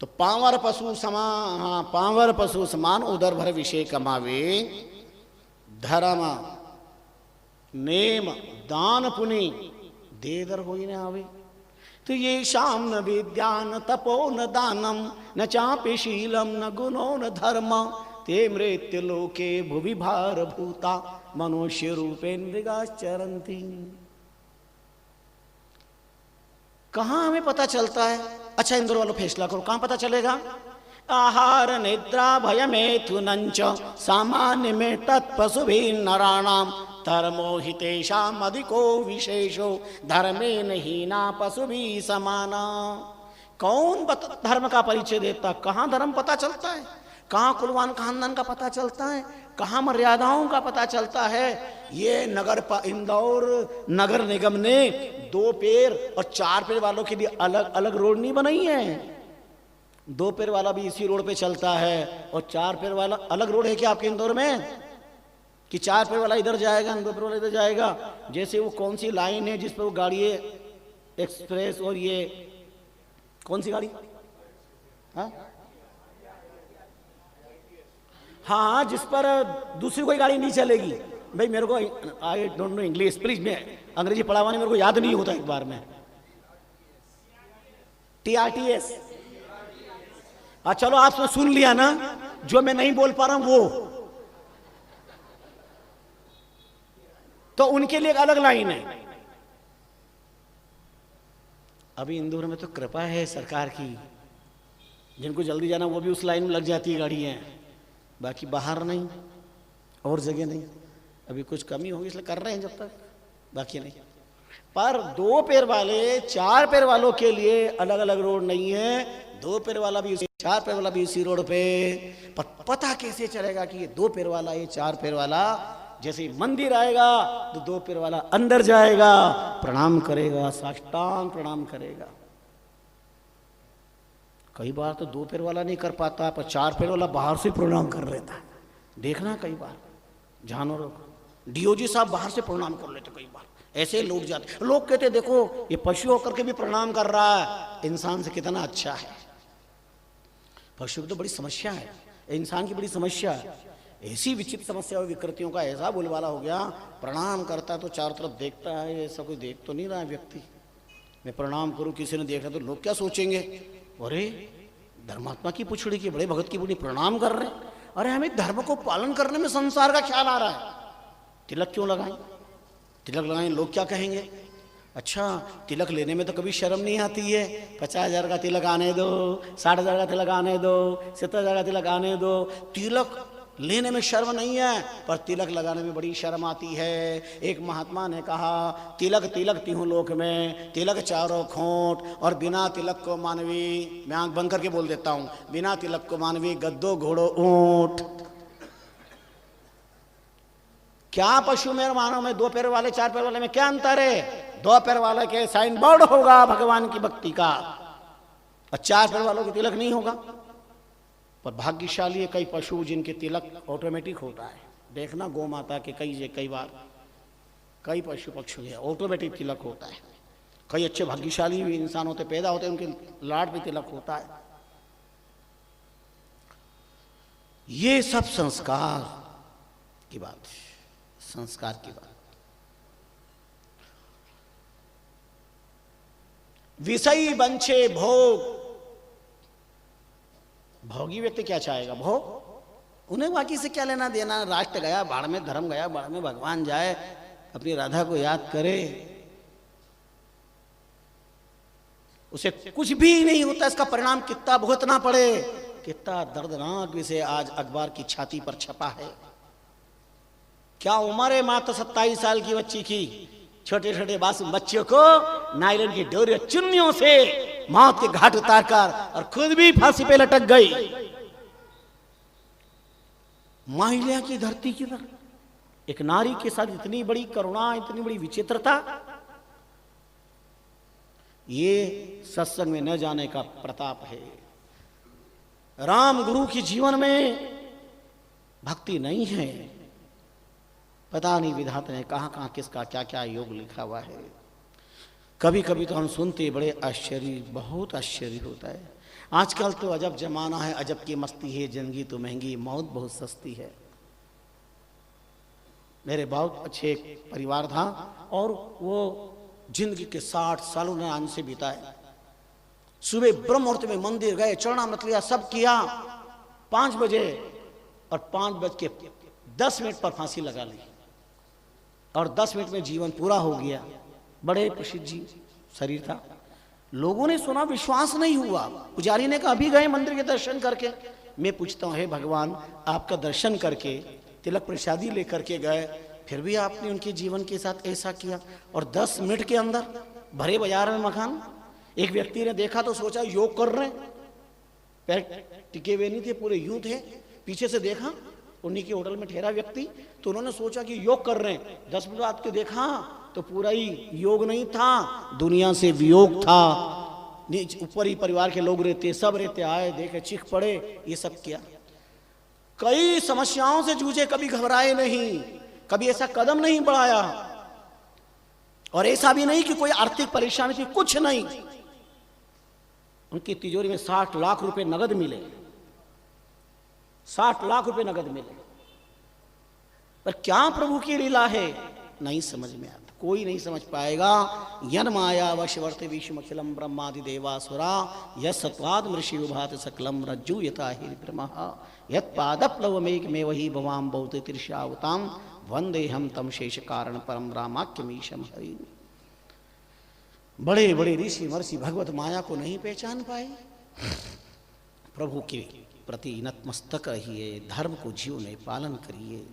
तो पांवर पशु समान, हाँ पांवर पशु समान उदर भर विषय कमावे। धर्म नेम दान पुनि देदर हो न आवे। तो ये शाम न विद्या न तपो न दानम न चापि शीलम न गुणो न धर्म ते मृत्यु लोके भुवि भार भूता मनुष्य रूपे मृगाश्चरन्ति। कहां हमें पता चलता है? अच्छा इंदौर वालों फैसला करो, कहां पता चलेगा? आहार निद्रा भय मैथुनंच सामान्य में तत्पशुभि नराणाम धर्मो हितेषाम अधिको विशेषो धर्मे हीना पशुभि समाना। कौन धर्म का परिचय देता? कहाँ धर्म पता चलता है? कहाँ कुलवान खानदान का पता चलता है? कहाँ मर्यादाओं का पता चलता है? ये इंदौर नगर निगम ने 2 पैर और 4 पैर वालों के लिए अलग अलग रोड नहीं बनाई है। 2 पैर वाला भी इसी रोड पे चलता है और 4 पैर वाला अलग रोड है क्या आपके इंदौर में? कि 4 पैर वाला इधर जाएगा, 2 पैर वाला इधर जाएगा। जैसे वो कौन सी लाइन है जिस पर वो गाड़ी है, एक्सप्रेस, और ये कौन सी गाड़ी? हाँ जिस पर दूसरी कोई गाड़ी नहीं चलेगी। भाई मेरे को I don't know English, please, मैं अंग्रेजी पढ़ावा नहीं, मेरे को याद नहीं होता एक बार में। TRTS। चलो आपने सुन लिया ना, जो मैं नहीं बोल पा रहा हूं वो, तो उनके लिए एक अलग लाइन है। अभी इंदौर में तो कृपा है सरकार की, जिनको जल्दी जाना वो भी उस लाइन में लग जाती है गाड़ियां, बाकी बाहर नहीं, और जगह नहीं। अभी कुछ कमी होगी इसलिए कर रहे हैं जब तक, बाकी नहीं। पर 2 पैर वाले 4 पैर वालों के लिए अलग अलग रोड नहीं है। 2 पैर वाला भी, 4 पैर वाला भी इसी रोड पे। पर पता कैसे चलेगा कि ये 2 पैर वाला, ये 4 पैर वाला? जैसे ही मंदिर आएगा तो 2 पैर वाला अंदर जाएगा, प्रणाम करेगा, साष्टांग प्रणाम करेगा। कई बार तो 2 पैर वाला नहीं कर पाता, पर 4 पैर वाला बाहर से प्रणाम कर लेता है। देखना कई बार जानवरों को, DOG साहब बाहर से प्रणाम कर लेते कई बार, ऐसे लोग जाते। लोग कहते देखो ये पशु होकर के भी प्रणाम कर रहा है, इंसान से कितना अच्छा है। पशु की तो बड़ी समस्या है, इंसान की बड़ी समस्या है। ऐसी विचित्र समस्या और विकृतियों का ऐसा बोलबाला हो गया, प्रणाम करता तो चारों तरफ देखता है, ऐसा कोई देख तो नहीं रहा है व्यक्ति। मैं प्रणाम करूं, किसी ने देखा तो लोग क्या सोचेंगे? अरे धर्मात्मा की पुछड़ी की, बड़े भगत की पुड़ी प्रणाम कर रहे हैं। अरे हमें धर्म को पालन करने में संसार का ख्याल आ रहा है। तिलक क्यों लगाएं? तिलक लगाएं लोग क्या कहेंगे? अच्छा तिलक लेने में तो कभी शर्म नहीं आती है। 50,000 का तिलक आने दो, 60,000 का तिलक आने दो, 70,000 का तिलक आने दो। तिलक लेने में शर्म नहीं है, पर तिलक लगाने में बड़ी शर्म आती है। एक महात्मा ने कहा, तिलक तिलक तीहूं लोक में, तिलक चारों खोट, और बिना तिलक को मानवी, मैं आंख बंद करके बोल देता हूं, बिना तिलक को मानवी गद्दो घोड़ो ऊंट। क्या पशु में मानव में, 2 पैर वाले 4 पैर वाले में क्या अंतर है? 2 पैर वाले के साइन बोर्ड होगा भगवान की भक्ति का, और 4 पैर वालों के तिलक नहीं होगा। पर भाग्यशाली है कई पशु जिनके तिलक ऑटोमेटिक होता है। देखना गौ माता के कई बार कई पशु पक्षी है ऑटोमेटिक तिलक होता है। कई अच्छे भाग्यशाली भी इंसान होते, पैदा होते, उनके लाड पे तिलक होता है। ये सब संस्कार की बात है, संस्कार की बात। विषयी बंछे भोग, भोगी व्यक्ति क्या चाहेगा? भोग। उन्हें बाकी से क्या लेना देना? राष्ट्र गया बाढ़ में, धर्म गया बाढ़ में, भगवान जाए अपनी राधा को याद करे, उसे कुछ भी नहीं होता। इसका परिणाम कितना भुगतना पड़े, कितना दर्दनाक विषय आज अखबार की छाती पर छपा है। क्या उम्र है मात्र 27 साल की बच्ची की, छोटे छोटे मासूम बच्चों को नायलॉन की डोरी चुन्नियों से मौत के घाट उतारकर और खुद भी फांसी पे लटक गई। महिला की धरती की तरफ एक नारी के साथ इतनी बड़ी करुणा, इतनी बड़ी विचित्रता, ये सत्संग में न जाने का प्रताप है। राम गुरु के जीवन में भक्ति नहीं है। पता नहीं विधाता ने कहां कहां किसका क्या क्या योग लिखा हुआ है। कभी कभी तो हम सुनते बड़े आश्चर्य, बहुत आश्चर्य होता है। आजकल तो अजब जमाना है, अजब की मस्ती है, जिंदगी तो महंगी, मौत बहुत सस्ती है। मेरे बहुत अच्छे एक परिवार था और वो जिंदगी के 60 सालों ने आने से बिताए। सुबह ब्रह्म मुहूर्त में मंदिर गए, चरणामृत लिया, सब किया, 5 बजे और 5:10 पर फांसी लगा ली और 10 मिनट में जीवन पूरा हो गया। बड़े प्रसिद्ध जी शरीर था। लोगों ने सुना, विश्वास नहीं हुआ। पुजारी ने कहा अभी गए मंदिर के दर्शन करके। मैं पूछता हूँ, हे भगवान, आपका दर्शन करके तिलक प्रसादी लेकर के गए, फिर भी आपने उनके जीवन के साथ ऐसा किया। और 10 मिनट के अंदर भरे बाजार में मकान। एक व्यक्ति ने देखा तो सोचा योग कर रहे, पैर टिके हुए नहीं थे, पूरे यूं थे। पीछे से देखा उन्हीं के होटल में ठहरा व्यक्ति, तो उन्होंने सोचा कि योग कर रहे हैं। 10 मिनट बाद के देखा तो पूरा ही योग नहीं था, दुनिया से वियोग था। ऊपर ही परिवार के लोग रहते, सब रहते, आए देखे, चीख पड़े, ये सब किया। कई समस्याओं से जूझे, कभी घबराए नहीं, कभी ऐसा कदम नहीं बढ़ाया। और ऐसा भी नहीं कि कोई आर्थिक परेशानी थी, कुछ नहीं। उनकी तिजोरी में 60 लाख रुपए नगद मिले, 60 लाख रुपए नगद मिले। पर क्या प्रभु की लीला है, नहीं समझ में आता, कोई नहीं समझ पाएगा। यन माया वशवर्ते विश्वमखिलम ब्रह्मादि देवासुरा यत्वाद मृषि विभात सकलम रज्जु यथा हि ब्रह्म यत्पादप्लवमेकमेव हि भवाम बहुते तिर्षावताम वंदे हम तम शेष कारण परम रामाक्यमीशम हरि। बड़े बड़े ऋषि महर्षि भगवत माया को नहीं पहचान पाए। प्रभु के प्रति नतमस्तक रहिए, धर्म को जीवने पालन करिए।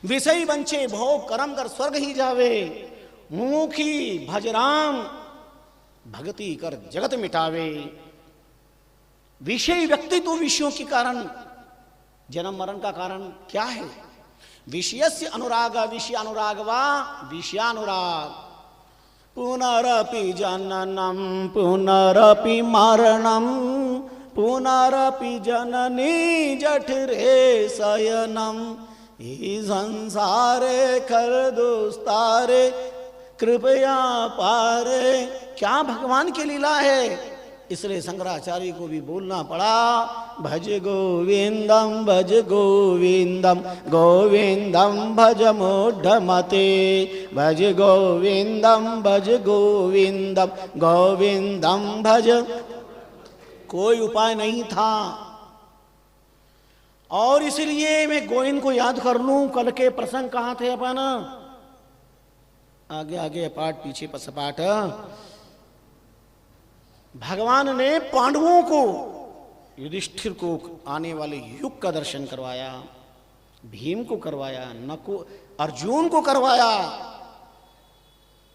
विषय बंचे भोग कर्म कर स्वर्ग ही जावे, मुखी भज राम भक्ति कर जगत मिटावे। विषय व्यक्ति तो विषयों के कारण, जन्म मरण का कारण क्या है? विषयस्य अनुराग, विषय अनुराग वा विषयानुराग। पुनरपि जननम पुनरपि मरणम पुनरपि जननी जठरे शयनम। इस संसारे कर दोस्तारे कृपया पारे। क्या भगवान की लीला है। इसलिए शंकराचार्य को भी बोलना पड़ा, भज गोविंदम भज गोविंदम गोविंदम भज मूढ़मते। भज गोविंदम भज गोविंदम गोविंदम भज। कोई उपाय नहीं था। और इसलिए मैं गोविंद को याद कर लूं। कल के प्रसंग कहाँ थे अपन? आगे आगे पाठ, पीछे पसपाठ। भगवान ने पांडवों को, युधिष्ठिर को आने वाले युग का दर्शन करवाया, भीम को करवाया, नको अर्जुन को करवाया।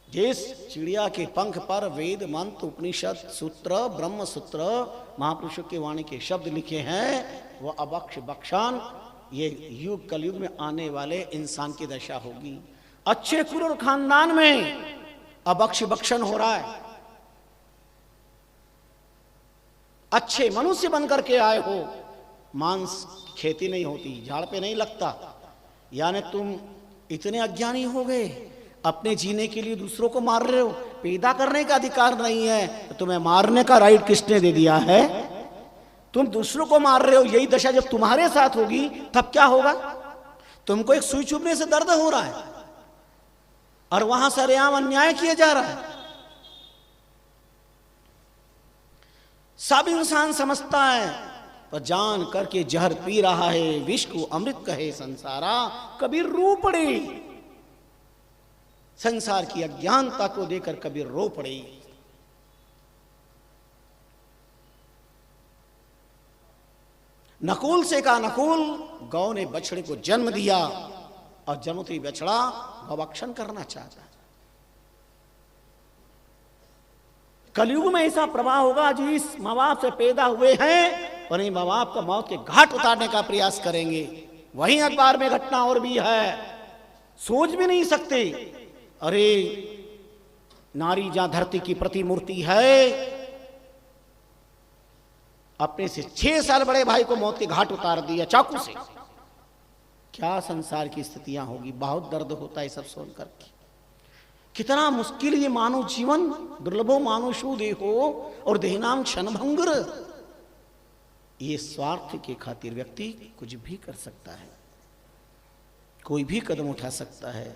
जिस चिड़िया के पंख पर वेद मंत्र उपनिषद सूत्र ब्रह्म सूत्र महापुरुषों की वाणी के शब्द लिखे हैं, वो अबक्ष बक्षान ये युग कलयुग में आने वाले इंसान की दशा होगी। अच्छे कुल और खानदान में अबक्ष बख्शन हो रहा है, अच्छे मनुष्य बनकर के आए हो, मांस खेती नहीं होती, झाड़ पे नहीं लगता, यानी तुम इतने अज्ञानी हो गए, अपने जीने के लिए दूसरों को मार रहे हो। पैदा करने का अधिकार नहीं है तो तुम्हें मारने का राइट किसने दे दिया है? तुम दूसरों को मार रहे हो। यही दशा जब तुम्हारे साथ होगी तब क्या होगा? तुमको एक सुई चुभने से दर्द हो रहा है और वहां सरेआम अन्याय किया जा रहा है। सब इंसान समझता है पर जान करके जहर पी रहा है। विष को अमृत कहे संसारा, कबीर रो पड़े। संसार की अज्ञानता को देकर कबीर रो पड़े। नकुल से कहा, नकुल गौ ने बछड़े को जन्म दिया और जन्मती बछड़ा गौभक्षण करना चाहता है। कलयुग में ऐसा प्रवाह होगा, जिस माँ बाप से पैदा हुए हैं और माँ बाप का मौत के घाट उतारने का प्रयास करेंगे। वहीं अखबार में घटना और भी है, सोच भी नहीं सकते। अरे नारी जहां धरती की प्रतिमूर्ति है, अपने से 6 साल बड़े भाई को मौत के घाट उतार दिया चाकू से। क्या संसार की स्थितियां होगी। बहुत दर्द होता है सब सुन करके। कितना मुश्किल ये मानव जीवन। दुर्लभो मानुषो देहो और देहनाम क्षणभंगुर। ये स्वार्थ के खातिर व्यक्ति कुछ भी कर सकता है, कोई भी कदम उठा सकता है।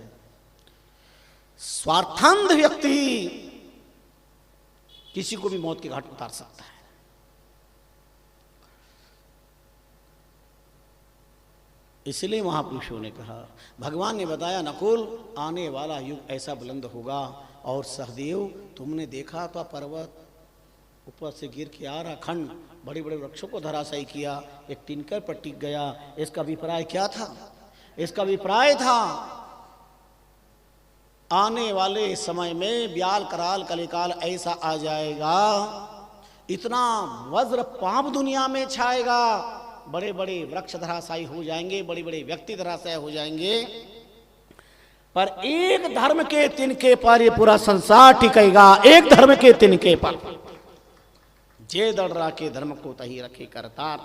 स्वार्थांध व्यक्ति किसी को भी मौत के घाट उतार सकता है। इसलिए महापुरुषों ने कहा, भगवान ने बताया नकुल आने वाला युग ऐसा बुलंद होगा। और सहदेव तुमने देखा तो पर्वत ऊपर से गिर के आ रहा, खंड बड़े बड़े वृक्षों को धराशायी किया, एक टिनकर पर टिक गया। इसका अभिप्राय क्या था? इसका अभिप्राय था आने वाले समय में ब्याल कराल कलिकाल ऐसा आ जाएगा, इतना वज्र पाप दुनिया में छाएगा, बड़े बड़े वृक्ष धराशायी हो जाएंगे, बड़े बड़े व्यक्ति धराशायी हो जाएंगे, पर एक धर्म के तिनके पर ये पूरा संसार टिकेगा। एक धर्म के तिनके पर। जे दड़ राखे धर्म को तही रखे करतार।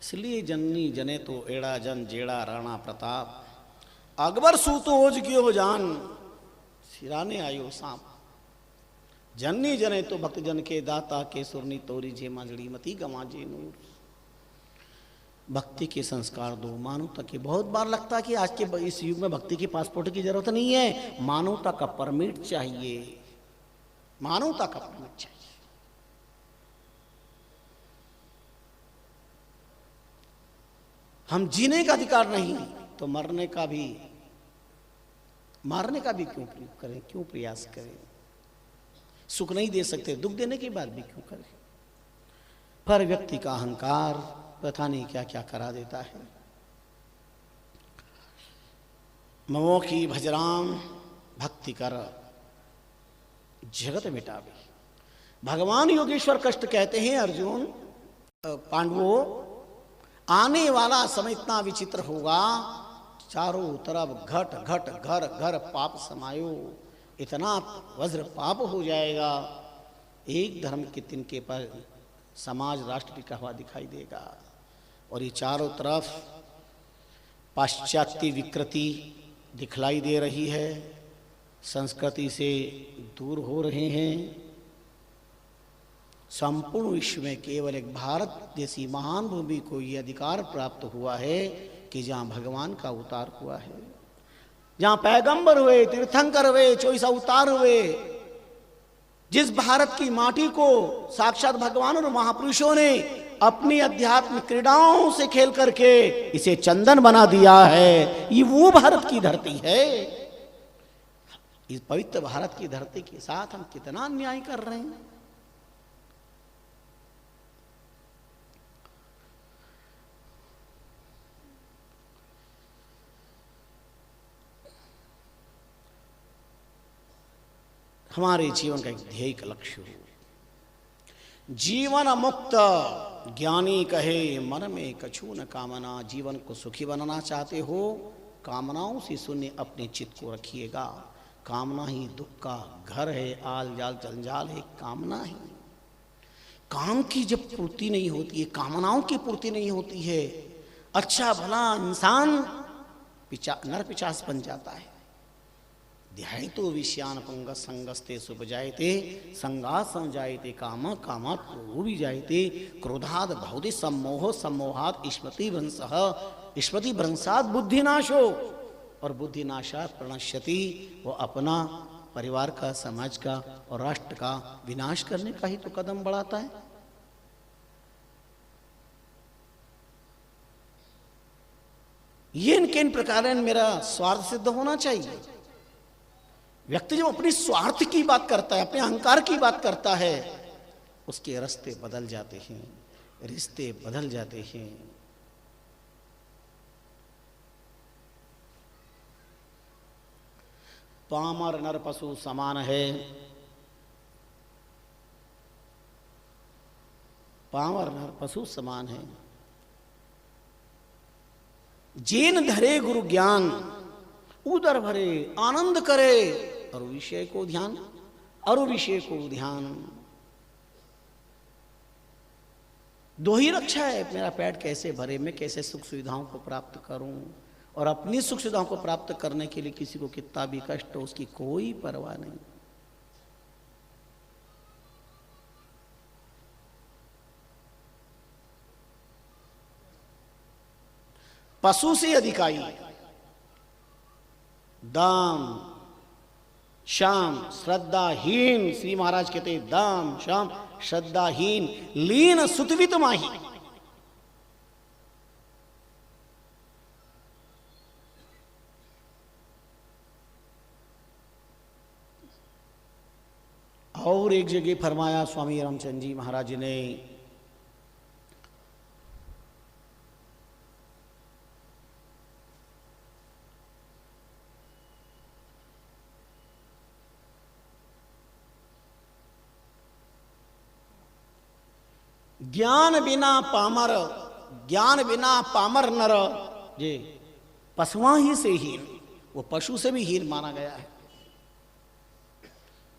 इसलिए जननी जने तो एड़ा जन जेड़ा राणा प्रताप, अकबर सूतो ओज क्यों जान सिराने आयो सांप। जननी जने तो भक्त जन के दाता के सुरनी तोरी जे मंजड़ी मती गवा जे नूर। भक्ति के संस्कार दो, मानवता के। बहुत बार लगता है कि आज के इस युग में भक्ति की पासपोर्ट की जरूरत नहीं है, मानवता का परमिट चाहिए। मानवता का परमिट चाहिए। हम जीने का अधिकार नहीं तो मरने का भी, मारने का भी क्यों करें, क्यों प्रयास करें? सुख नहीं दे सकते, दुख देने की बात भी क्यों करें? पर व्यक्ति का अहंकार पता नहीं क्या क्या करा देता है। ममो की भजराम भक्ति कर जगत मिटावे। भगवान योगेश्वर कष्ट कहते हैं अर्जुन पांडवों, आने वाला समय इतना विचित्र होगा, चारों तरफ घट घट घर घर पाप समायो, इतना वज्र पाप हो जाएगा। एक धर्म के तिनके पर समाज राष्ट्र टिका हुआ दिखाई देगा और ये चारों तरफ पाश्चात्य विकृति दिखलाई दे रही है, संस्कृति से दूर हो रहे हैं। संपूर्ण विश्व में केवल एक भारत जैसी महान भूमि को ये अधिकार प्राप्त हुआ है कि जहाँ भगवान का अवतार हुआ है, जहाँ पैगंबर हुए, तीर्थंकर हुए, 24 अवतार हुए। जिस भारत की माटी को साक्षात भगवान और महापुरुषों ने अपनी अध्यात्म क्रीड़ाओं से खेल करके इसे चंदन बना दिया है, ये वो भारत की धरती है। इस पवित्र भारत की धरती के साथ हम कितना अन्याय कर रहे हैं। हमारे जीवन का एक ध्येय का लक्ष्य हो, जीवन मुक्त ज्ञानी कहे मन में कछु न कामना, जीवन को सुखी बनाना चाहते हो कामनाओं से शून्य अपने चित्त को रखिएगा। कामना ही दुख का घर है, आल जाल जंजाल है कामना ही। काम की जब पूर्ति नहीं होती है, कामनाओं की पूर्ति नहीं होती है, अच्छा भला इंसान नर पिशाच बन जाता है। ध्यायतो विषयान पुंग संगस्ते सुपजायते संगात संजायते काम कामात् क्रोधो विजायते क्रोधात् भवति सम्मोह सम्मोहात् स्मृति भ्रंशात् बुद्धिनाशो और बुद्धिनाशात् प्रणश्यति। वो अपना परिवार का, समाज का और राष्ट्र का विनाश करने का ही तो कदम बढ़ाता है। ये इन प्रकार मेरा स्वार्थ सिद्ध होना चाहिए। व्यक्ति जब अपनी स्वार्थ की बात करता है, अपने अहंकार की बात करता है, उसके रास्ते बदल जाते हैं, रिश्ते बदल जाते हैं। पामर नर पशु समान है, पामर नर पशु समान है। जेन धरे गुरु ज्ञान उदर भरे आनंद करे, और विषय को ध्यान, और विषय को ध्यान। दो ही रक्षा है, मेरा पेट कैसे भरे, मैं कैसे सुख सुविधाओं को प्राप्त करूं, और अपनी सुख सुविधाओं को प्राप्त करने के लिए किसी को कितना भी कष्ट हो उसकी कोई परवाह नहीं। पशु से अधिकारी दाम शाम श्रद्धाहीन, श्री महाराज कहते दाम शाम श्रद्धाहीन लीन सुतवित माही। और एक जगह फरमाया स्वामी रामचंद्र जी महाराज ने, ज्ञान बिना पामर नर जे पशुआ ही से हीन, वो पशु से भी हीन माना गया है।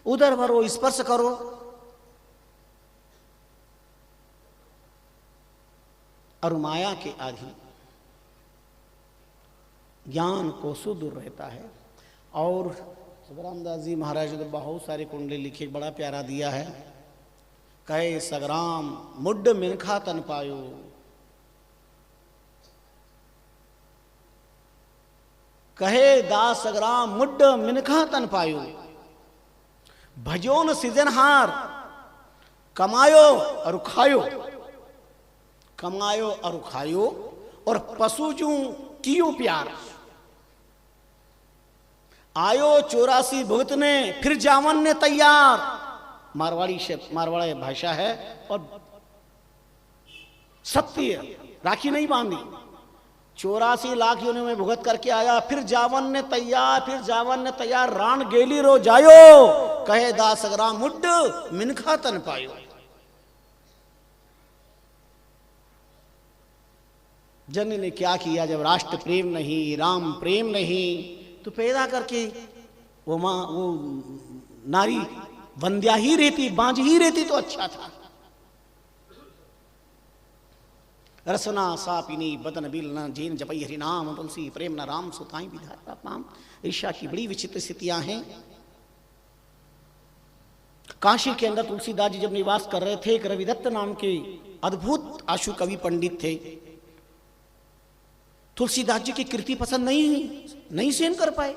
उधर भरो, स्पर्श करो, और माया के अधीन ज्ञान को सुदूर रहता है। और सदरामदास जी महाराज ने बहुत सारे कुंडली लिखे, बड़ा प्यारा दिया है। कहे सग्राम मुड्ड मिनखा तन पायो, कहे दास सग्राम मुड्ड मिनखा तन पायो, भजो न सृजनहार कमायो और खायो, कमायो और खायो, और पशु जू कियो प्यार, आयो 84 भुगत ने फिर जावन ने तैयार। मारवाड़ी भाषा है और सत्य, राखी नहीं बांधी। 84 लाख योनियों में भुगत करके आया, फिर जावन ने तैयार, फिर जावन ने तैयार, रान गेली रो जायो, कहे दास सग्राम मुड्ड मिनखा तन पायो। जन ने क्या किया, जब राष्ट्र प्रेम नहीं, राम प्रेम नहीं, तो पैदा करके वो मां, वो नारी बंध्या ही रहती, बांझ ही रहती तो अच्छा था। रसना सापिनी बदन बिल न जैन जपई हरि नाम, तुलसी प्रेम न राम सुताई विधाता पाम। ईर्ष्या की बड़ी विचित्र स्थितियां हैं। काशी के अंदर तुलसीदास जी जब निवास कर रहे थे, एक रविदत्त नाम के अद्भुत आशु कवि पंडित थे। तुलसीदास जी की कृति पसंद नहीं सहन कर पाए,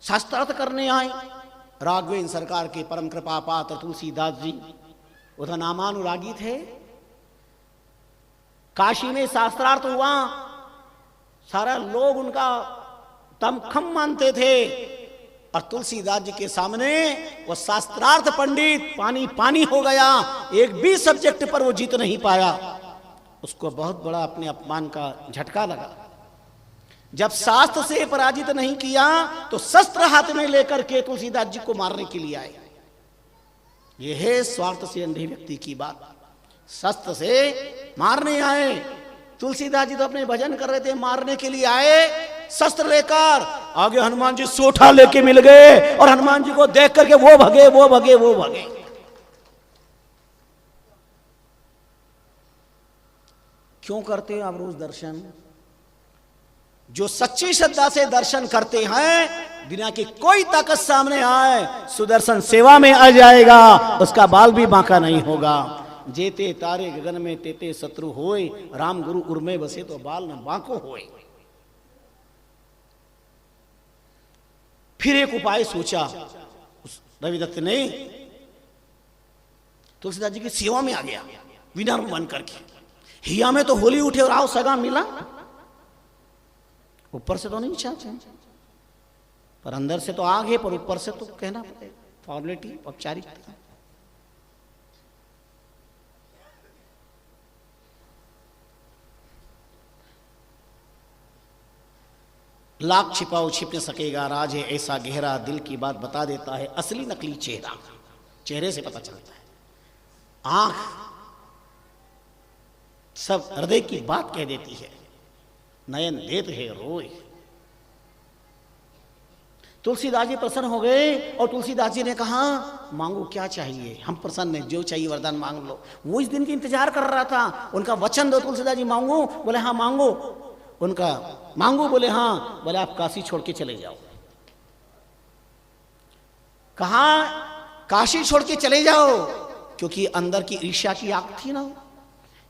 शास्त्रार्थ करने आए। राघवेंद्र सरकार के परम कृपा पात्र तुलसीदास जी उधर नामानुरागी थे। काशी में शास्त्रार्थ हुआ, सारा लोग उनका तमखम मानते थे, और तुलसीदास जी के सामने वो शास्त्रार्थ पंडित पानी पानी हो गया। एक भी सब्जेक्ट पर वो जीत नहीं पाया। उसको बहुत बड़ा अपने अपमान का झटका लगा। जब शास्त्र से पराजित नहीं किया तो शस्त्र हाथ में लेकर के तुलसीदास जी को मारने के लिए आए। यह है स्वार्थ से अंधे व्यक्ति की बात। शस्त्र से मारने आए। तुलसीदास जी तो अपने भजन कर रहे थे, मारने के लिए आए शस्त्र लेकर। आगे हनुमान जी सोठा लेके मिल गए और हनुमान जी को देख करके वो भगे वो भगे वो भगे। क्यों करते हैं आप रोज दर्शन? जो सच्ची श्रद्धा से दर्शन करते हैं, बिना की कोई ताकत सामने आए सुदर्शन सेवा में आ जाएगा, उसका बाल भी बांका नहीं होगा। जेते तारे गगन में तेते शत्रु होए, राम गुरु उर में बसे तो बाल न बांको होए। फिर एक उपाय सोचा रविदत्त ने, तुलसीदास जी की सेवा में आ गया विनम्र बन करके। हिया में तो होली उठे और आओ सगा मिला, ऊपर से तो नहीं चाहते पर अंदर से तो आग है, पर ऊपर से तो कहना पड़ेगा, फॉर्मेलिटी औपचारिकता। लाख छिपाओ छिप न सकेगा राज है ऐसा गहरा, दिल की बात बता देता है असली नकली चेहरा। चेहरे से पता चलता है, आंख सब हृदय की बात कह देती है, नयन देत है रोए। तुलसीदास जी प्रसन्न हो गए और तुलसीदास जी ने कहा मांगो क्या चाहिए, हम प्रसन्न हैं, जो चाहिए वरदान मांग लो। वो इस दिन की इंतजार कर रहा था, उनका वचन दो तुलसीदास जी, मांगो, बोले हाँ मांगो। उनका मांगो, बोले हाँ, बोले आप काशी छोड़ के चले जाओ। कहा काशी छोड़ के चले जाओ, क्योंकि अंदर की ईर्ष्या की आग थी ना,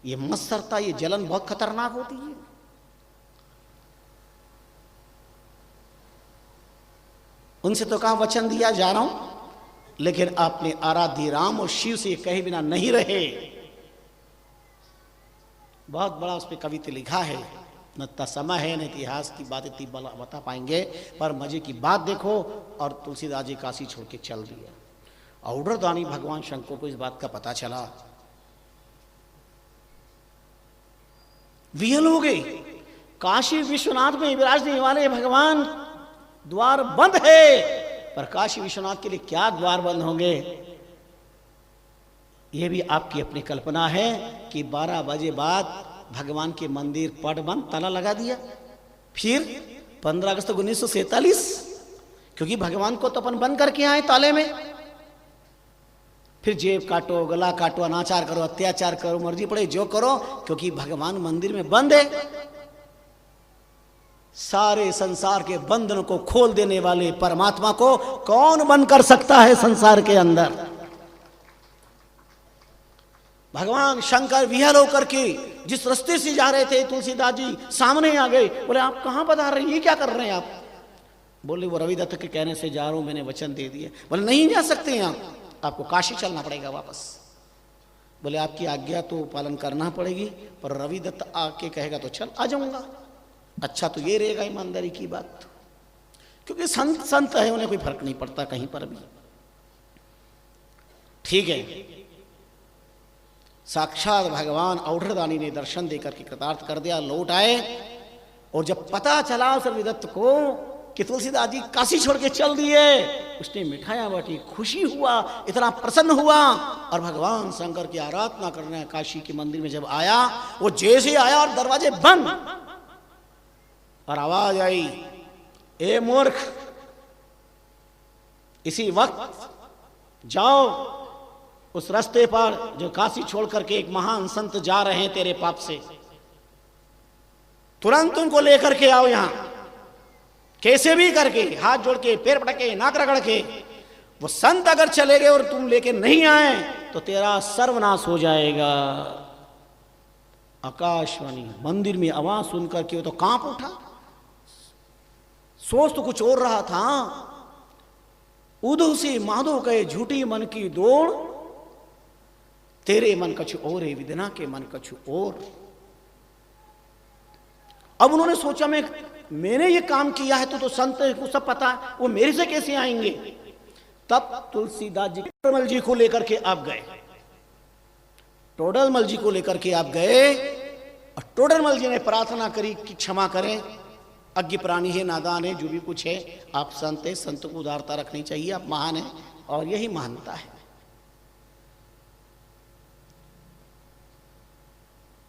ये मत्सरता, ये जलन बहुत खतरनाक होती है। उनसे तो कहा वचन दिया जा रहा हूं, लेकिन आपने आराध्य राम और शिव से कहे बिना नहीं रहे। बहुत बड़ा उस पर कविता लिखा है, न इतना समय है न इतिहास की बात इतनी बता पाएंगे, पर मजे की बात देखो। और तुलसीदास जी काशी छोड़ के चल दिया। औडर दानी भगवान शंकर को इस बात का पता चला, विहल हो गए। काशी विश्वनाथ में विराजने वाले भगवान, द्वार बंद है, पर काशी विश्वनाथ के लिए क्या द्वार बंद होंगे? यह भी आपकी अपनी कल्पना है कि 12 बजे बाद भगवान के मंदिर पट बंद, ताला लगा दिया। फिर 15 अगस्त 1947, क्योंकि भगवान को तो अपन बंद करके आए ताले में। फिर जेब काटो, गला काटो, अनाचार करो, अत्याचार करो, मर्जी पड़े जो करो, क्योंकि भगवान मंदिर में बंद है। सारे संसार के बंधन को खोल देने वाले परमात्मा को कौन बंद कर सकता है संसार के अंदर? भगवान शंकर विहल होकर के जिस रास्ते से जा रहे थे, तुलसीदास जी सामने आ गए। बोले आप कहां पधार रहे हैं, ये क्या कर रहे हैं आप? बोले वो रविदत्त के कहने से जा रहा हूं, मैंने वचन दे दिया। बोले नहीं जा सकते हैं आपको काशी चलना पड़ेगा वापस। बोले आपकी आज्ञा तो पालन करना पड़ेगी, पर रविदत्त आके कहेगा तो चल आ जाऊंगा। अच्छा तो ये रहेगा ईमानदारी की बात, क्योंकि संत संत है, उन्हें कोई फर्क नहीं पड़ता कहीं पर भी। ठीक है, साक्षात भगवान औढ़दानी ने दर्शन देकर के कृतार्थ कर दिया, लौट आए। और जब पता चला उस रविदत्त को कि तुलसीदास जी काशी छोड़ के चल दिए, उसने मिठाइयां बांटी, खुशी हुआ, इतना प्रसन्न हुआ। और भगवान शंकर की आराधना करने काशी के मंदिर में जब आया, वो जैसे आया और दरवाजे बंद, और आवाज आई, ए मूर्ख, इसी वक्त जाओ उस रास्ते पर जो काशी छोड़ करके एक महान संत जा रहे हैं तेरे पाप से, तुरंत उनको लेकर के आओ यहां, कैसे भी करके, हाथ जोड़ के, पैर पटक के, नाक रगड़ के। वो संत अगर चले गए और तुम लेके नहीं आए तो तेरा सर्वनाश हो जाएगा। आकाशवाणी मंदिर में आवाज सुनकर के वो तो कांप उठा, सोच तो कुछ और रहा था। उधो से माधो कहे झूठी मन की दौड़, तेरे मन कछु और है, विदना के मन कछु और। अब उन्होंने सोचा मैंने ये काम किया है तो संत को सब पता है, वो मेरे से कैसे आएंगे? तब तुलसीदास जी टोडरमल जी को लेकर के आप गए, टोडरमल जी को लेकर के आप गए, और टोडरमल जी ने प्रार्थना करी कि क्षमा करें, अज्ञ प्राणी है, नादान है, जो भी कुछ है, आप संत है, संत को उदारता रखनी चाहिए, आप महान है, और यही महानता है।